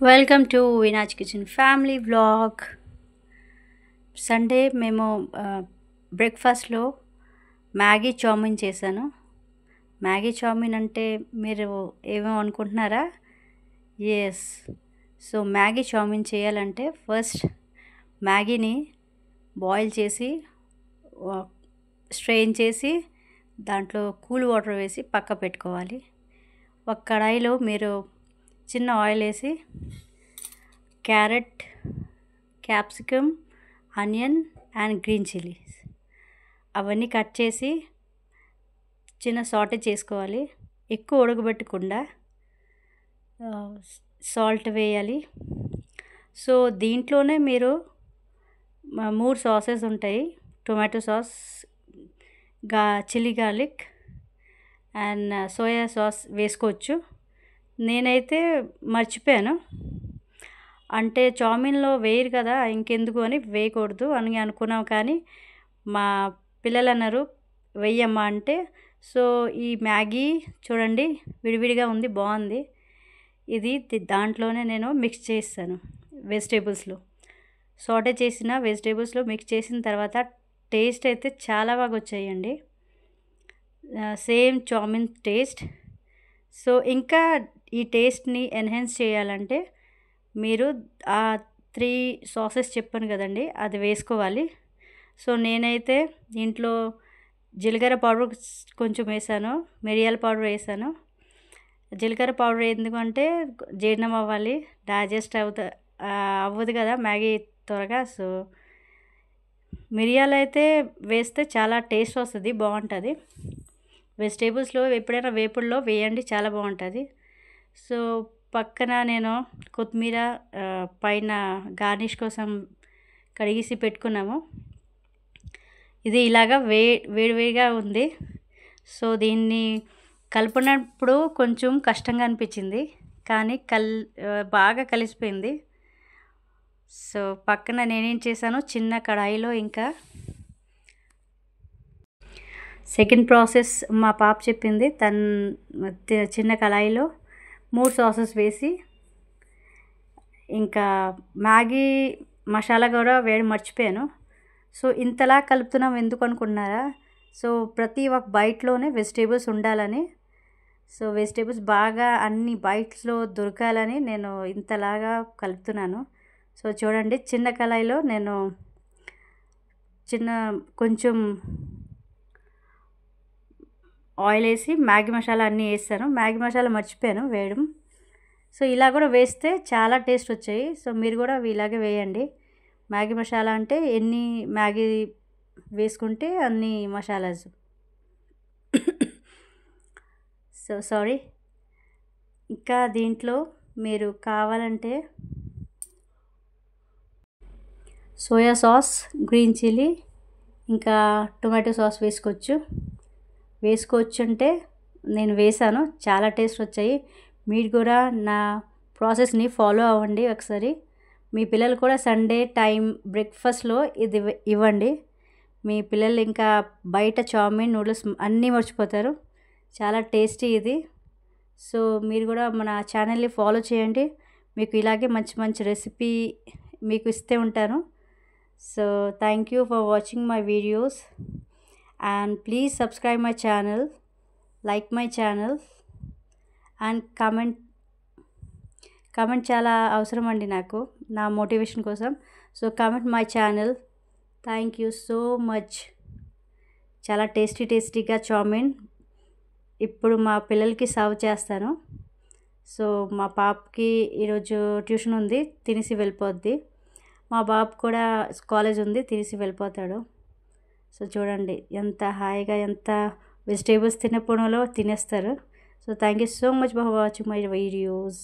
Welcome to వినాజ్ kitchen family vlog. Sunday మేము బ్రేక్ఫాస్ట్లో మ్యాగీ చౌమిన్ చేశాను. మ్యాగీ చౌమిన్ అంటే మీరు ఏమో అనుకుంటున్నారా? ఎస్. సో మ్యాగీ చౌమిన్ చేయాలంటే ఫస్ట్ మ్యాగీని బాయిల్ చేసి స్ట్రెయిన్ చేసి దాంట్లో కూల్ వాటర్ వేసి పక్క పెట్టుకోవాలి. ఒక కడాయిలో మీరు చిన్న ఆయిల్ వేసి carrot, capsicum, onion and green chillies అవన్నీ కట్ చేసి చిన్న సాటే చేసుకోవాలి. ఎక్కువ ఉడకబెట్టకుండా సాల్ట్ వేయాలి. సో దీంట్లోనే మీరు 3 సాసెస్ ఉంటాయి. Tomato sauce, chilli garlic and soya sauce వేసుకోవచ్చు. నేనైతే మర్చిపోయాను, అంటే చౌమిన్లో వేయరు కదా, ఇంకెందుకు అని వేయకూడదు అని అనుకున్నాం. కానీ మా పిల్లలు అన్నారు వెయ్యమ్మా అంటే. సో ఈ మ్యాగీ చూడండి విడివిడిగా ఉంది, బాగుంది. ఇది దాంట్లోనే నేను మిక్స్ చేస్తాను. వెజిటేబుల్స్లో సాటే చేసిన వెజిటేబుల్స్లో మిక్స్ చేసిన తర్వాత టేస్ట్ అయితే చాలా బాగా వచ్చాయండి, సేమ్ చౌమిన్ టేస్ట్. సో ఇంకా ఈ టేస్ట్ని ఎన్హాన్స్ చేయాలంటే మీరు ఆ 3 సాసెస్ చెప్పాను కదండి, అది వేసుకోవాలి. సో నేనైతే దీంట్లో జీలకర్ర పౌడర్ కొంచెం వేసాను, మిరియాల పౌడర్ వేసాను. జీలకర్ర పౌడర్ ఎందుకంటే జీర్ణం అవ్వాలి, డైజెస్ట్ అవ్వదు కదా మ్యాగీ త్వరగా. సో మిరియాలు అయితే వేస్తే చాలా టేస్ట్ వస్తుంది, బాగుంటుంది. వెజిటేబుల్స్లో ఎప్పుడైనా వేపుడులో వేయండి, చాలా బాగుంటుంది. సో పక్కన నేను కొత్తిమీర పైన గార్నిష్ కోసం కడిగేసి పెట్టుకున్నాము. ఇది ఇలాగా వేడివేడిగా ఉంది. సో దీన్ని కలుపునప్పుడు కొంచెం కష్టంగా అనిపించింది, కానీ బాగా కలిసిపోయింది. సో పక్కన నేనేం చేశాను, చిన్న కడాయిలో ఇంకా సెకండ్ ప్రాసెస్ మా పాప చెప్పింది. చిన్న కడాయిలో 3 సాసెస్ వేసి ఇంకా మ్యాగీ మసాలా కూడా వేడి మర్చిపోయాను. సో ఇంతలా కలుపుతున్నాం ఎందుకు అనుకున్నారా? సో ప్రతి ఒక్క బైట్లోనే వెజిటేబుల్స్ ఉండాలని, సో వెజిటేబుల్స్ బాగా అన్ని బైట్స్లో దొరకాలని నేను ఇంతలాగా కలుపుతున్నాను. సో చూడండి చిన్న కళాయిలో నేను కొంచెం ఆయిల్ వేసి మ్యాగీ మసాలా అన్నీ వేస్తాను. మ్యాగీ మసాలా మర్చిపోయాను వేయడం. సో ఇలా కూడా వేస్తే చాలా టేస్ట్ వచ్చాయి. సో మీరు కూడా ఇలాగే వేయండి. మ్యాగీ మసాలా అంటే ఎన్ని మ్యాగీ వేసుకుంటే అన్ని మసాలాస్. So sorry. ఇంకా దీంట్లో మీరు కావాలంటే సోయా సాస్, గ్రీన్ చిల్లీ ఇంకా టొమాటో సాస్ వేసుకోవచ్చు అంటే నేను వేసాను, చాలా టేస్ట్ వచ్చాయి. మీరు కూడా నా ప్రాసెస్ని ఫాలో అవ్వండి ఒకసారి. మీ పిల్లలు కూడా సండే టైం బ్రేక్ఫాస్ట్లో ఇది ఇవ్వండి. మీ పిల్లలు ఇంకా బయట చౌమిన్, నూడిల్స్ అన్నీ మర్చిపోతారు. చాలా టేస్టీ ఇది. సో మీరు కూడా మన ఛానల్ని ఫాలో చేయండి. మీకు ఇలాగే మంచి మంచి రెసిపీ మీకు ఇస్తే ఉంటాను. So thank you for watching my videos and please subscribe my channel, like my channel and comment చాలా అవసరం అండి నాకు, నా మోటివేషన్ కోసం. So comment my channel. Thank you so much. చాలా టేస్టీగా చౌమిన్ ఇప్పుడు మా పిల్లలకి సర్వ్ చేస్తాను. సో మా పాపకి ఈరోజు ట్యూషన్ ఉంది, తినేసి వెళ్ళిపోద్ది. మా బాబు కూడా కాలేజ్ ఉంది, తినేసి వెళ్ళిపోతాడు. సో చూడండి ఎంత హాయిగా, ఎంత వెజిటేబుల్స్ తినేస్తారు. So thank you so much for watching my videos.